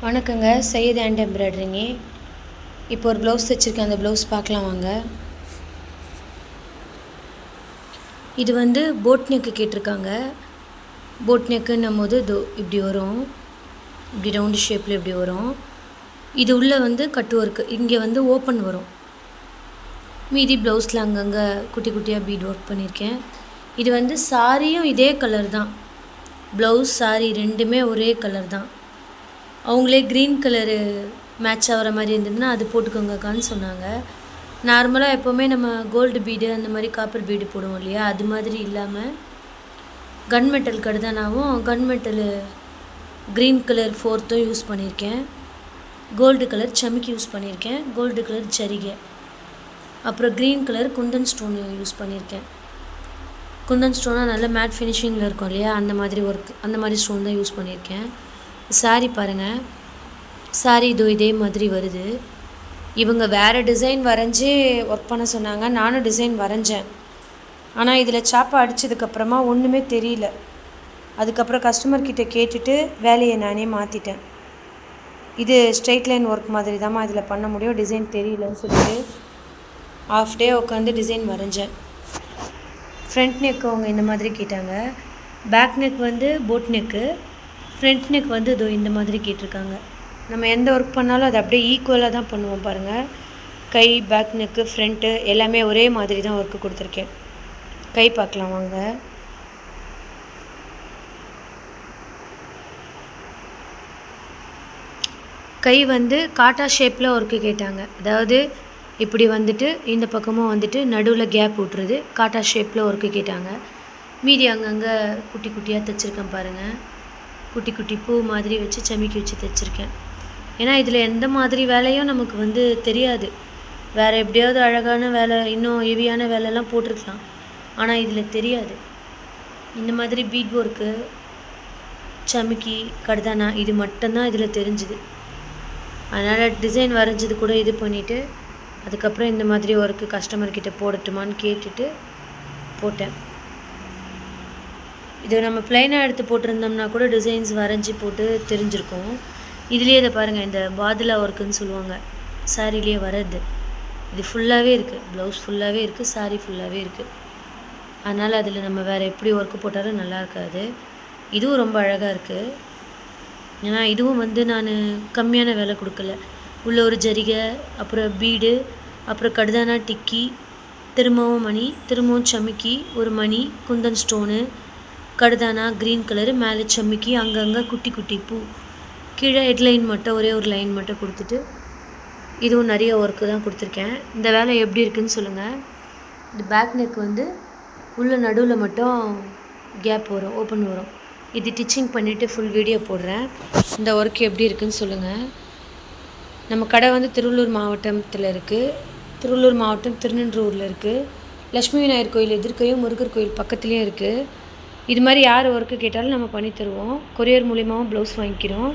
வணக்கங்க. சையத் ஹேண்ட் எம்ப்ராய்டரிங்க. இப்போ ஒரு ப்ளவுஸ் தைச்சிருக்கேன். அந்த ப்ளவுஸ் பார்க்கலாம் வாங்க. இது வந்து போட் நெக்கு கேட்டிருக்காங்க. போட் நெக்குன்னும் போது இப்படி வரும், இப்படி ரவுண்டு ஷேப்பில் இப்படி வரும். இது உள்ளே வந்து கட்டு ஒர்க்கு, இங்கே வந்து ஓப்பன் வரும். மீதி ப்ளவுஸில் அங்கங்கே குட்டி குட்டியாக பீட் ஒர்க் பண்ணியிருக்கேன். இது வந்து சாரியும் இதே கலர் தான். ப்ளவுஸ் சாரி ரெண்டுமே ஒரே கலர் தான். அவங்களே க்ரீன் கலரு மேட்ச் ஆகிற மாதிரி இருந்ததுன்னா அது போட்டுக்கோங்கக்கான்னு சொன்னாங்க. நார்மலாக எப்போவுமே நம்ம கோல்டு பீடு அந்த மாதிரி காப்பர் பீடு போடுவோம் இல்லையா, அது மாதிரி இல்லாமல் கன் மெட்டல் கடுதானாவும் கன் மெட்டலு க்ரீன் கலர் ஃபோர்த்தும் யூஸ் பண்ணியிருக்கேன். கோல்டு கலர் சமிக்கி யூஸ் பண்ணியிருக்கேன். கோல்டு கலர் ஜரிகை, அப்புறம் green colour Kundan stone use பண்ணியிருக்கேன். குந்தன் ஸ்டோனாக நல்ல மேட் ஃபினிஷிங்கில் இருக்கும் இல்லையா, அந்த மாதிரி ஒர்க், அந்த மாதிரி ஸ்டோன் தான் யூஸ் பண்ணியிருக்கேன். சாரி பாருங்கள், சாரி இதே மாதிரி வருது. இவங்க வேறு டிசைன் வரைஞ்சி ஒர்க் பண்ண சொன்னாங்க. நானும் டிசைன் வரைஞ்சேன். ஆனால் இதில் சாப்பா அடித்ததுக்கப்புறமா ஒன்றுமே தெரியல. அதுக்கப்புறம் கஸ்டமர்கிட்ட கேட்டுட்டு வேலையை நானே மாற்றிட்டேன். இது ஸ்ட்ரெயிட் லைன் ஒர்க் மாதிரி தாம்மா இதில் பண்ண முடியும், டிசைன் தெரியலன்னு சொல்லிட்டு ஆஃப் டே உட்காந்து டிசைன் வரைஞ்சேன். ஃப்ரண்ட் நெக்கு அவங்க இந்த மாதிரி கேட்டாங்க. பேக் நெக் வந்து போட் நெக்கு, ஃப்ரண்ட் நெக் வந்து இந்த மாதிரி கேட்டிருக்காங்க. நம்ம எந்த ஒர்க் பண்ணாலும் அது அப்படியே ஈக்குவலாக தான் பண்ணுவோம் பாருங்கள். கை, பேக் நெக்கு, ஃப்ரண்ட்டு எல்லாமே ஒரே மாதிரி தான் ஒர்க்கு கொடுத்துருக்கேன். கை பார்க்கலாம் வாங்க. கை வந்து காட்டா ஷேப்பில் ஒர்க்கு கேட்டாங்க. அதாவது இப்படி வந்துட்டு இந்த பக்கமும் வந்துட்டு நடுவில் கேப் விட்டுருது, காட்டா ஷேப்பில் ஒர்க்கு கேட்டாங்க. மீதி அங்கங்கே குட்டி குட்டியாக தைச்சிருக்கேன் பாருங்கள். குட்டி குட்டி பூ மாதிரி வச்சு சமிக்கி வச்சு தைச்சிருக்கேன். ஏன்னா இதில் எந்த மாதிரி வேலையும் நமக்கு வந்து தெரியாது. வேறு எப்படியாவது அழகான வேலை, இன்னும் ஹெவியான வேலைலாம் போட்டிருக்கலாம். ஆனால் இதில் தெரியாது. இந்த மாதிரி பீட் ஒர்க்கு, சமிக்கி, கடுதானா இது மட்டும்தான் இதில் தெரிஞ்சுது. அதனால் டிசைன் வரைஞ்சது கூட இது பண்ணிவிட்டு அதுக்கப்புறம் இந்த மாதிரி ஒர்க்கு கஸ்டமர்கிட்ட போடட்டுமான்னு கேட்டுட்டு போட்டேன். இது நம்ம ப்ளைனாக எடுத்து போட்டிருந்தோம்னா கூட டிசைன்ஸ் வரைஞ்சி போட்டு தெரிஞ்சிருக்கும். இதுலேயே இதை பாருங்கள், இந்த பாதுலா ஒர்க்குன்னு சொல்லுவாங்க, சாரிலேயே வர்றது. இது ஃபுல்லாகவே இருக்குது, ப்ளவுஸ் ஃபுல்லாகவே இருக்குது, சாரி ஃபுல்லாகவே இருக்குது. அதனால் அதில் நம்ம வேறு எப்படி ஒர்க்கு போட்டாலும் நல்லா இருக்காது. இதுவும் ரொம்ப அழகாக இருக்குது. ஏன்னா இதுவும் வந்து நான் கம்மியான வேலை கொடுக்கல. உள்ள ஒரு ஜரிகை, அப்புறம் பீடு, அப்புறம் கடுதானா டிக்கி, திரும்பவும் மணி, திரும்பவும் சமிக்கி, ஒரு மணி, குந்தன் ஸ்டோனு, கடுதானா க்ரீன் கலரு, மேலே சமிக்கி, அங்கங்கே குட்டி குட்டி பூ, கீழே ஹெட்லைன் மட்டும் ஒரே ஒரு லைன் மட்டும் கொடுத்துட்டு இதுவும் நிறைய ஒர்க்கு தான் கொடுத்துருக்கேன். இந்த வேலை எப்படி இருக்குதுன்னு சொல்லுங்கள். இந்த பேக் நெக் வந்து உள்ள நடுவில் மட்டும் கேப் வரும், ஓப்பன் வரும். இது டிச்சிங் பண்ணிவிட்டு ஃபுல் வீடியோ போடுறேன். இந்த ஒர்க் எப்படி இருக்குதுன்னு சொல்லுங்கள். நம்ம கடை வந்து திருவள்ளூர் மாவட்டத்தில் இருக்குது. திருவள்ளூர் மாவட்டம் திருநின்றவூரில் இருக்குது. லட்சுமி விநாயகர் கோயில் எதிர்க்கையும் முருகர் கோயில் பக்கத்துலேயும் இருக்குது. இது மாதிரி யார் ஒர்க்கு கேட்டாலும் நம்ம பண்ணி தருவோம். கொரியர் மூலியமாகவும் ப்ளவுஸ் வாங்கிக்கிறோம்.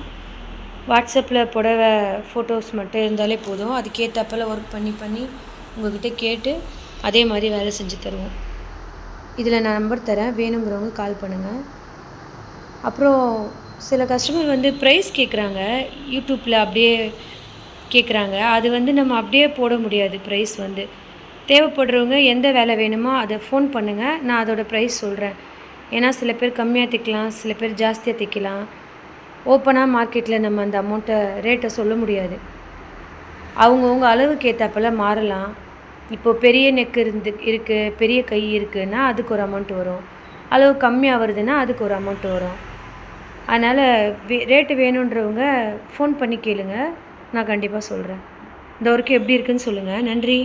வாட்ஸ்அப்பில் புடவை ஃபோட்டோஸ் மட்டும் இருந்தாலே போதும். அதுக்கேற்றப்பல ஒர்க் பண்ணி உங்கள்கிட்ட கேட்டு அதே மாதிரி வேலை செஞ்சு தருவோம். இதில் நான் நம்பர் தரேன், வேணுங்கிறவங்க கால் பண்ணுங்கள். அப்புறம் சில கஸ்டமர் வந்து ப்ரைஸ் கேட்குறாங்க, யூடியூப்பில் அப்படியே கேட்குறாங்க. அது வந்து நம்ம அப்படியே போட முடியாது. ப்ரைஸ் வந்து தேவைப்படுறவங்க எந்த வேலை வேணுமோ அதை ஃபோன் பண்ணுங்கள், நான் அதோடய ப்ரைஸ் சொல்கிறேன். ஏன்னா சில பேர் கம்மியாக தைக்கலாம், சில பேர் ஜாஸ்தியாக தைக்கலாம். ஓப்பனாக மார்க்கெட்டில் நம்ம அந்த அமௌண்ட்டை ரேட்டை சொல்ல முடியாது. அவங்கவுங்க அளவுக்கு ஏற்றாப்பல மாறலாம். இப்போது பெரிய நெக் இருக்குது, பெரிய கை இருக்குதுன்னா அதுக்கு ஒரு அமௌண்ட் வரும். அளவு கம்மியாக வருதுன்னா அதுக்கு ஒரு அமௌண்ட் வரும். அதனால் ரேட்டு வேணுன்றவங்க ஃபோன் பண்ணி கேளுங்க, நான் கண்டிப்பாக சொல்கிறேன். இந்த ஒர்க்கு எப்படி இருக்குதுன்னு சொல்லுங்கள். நன்றி.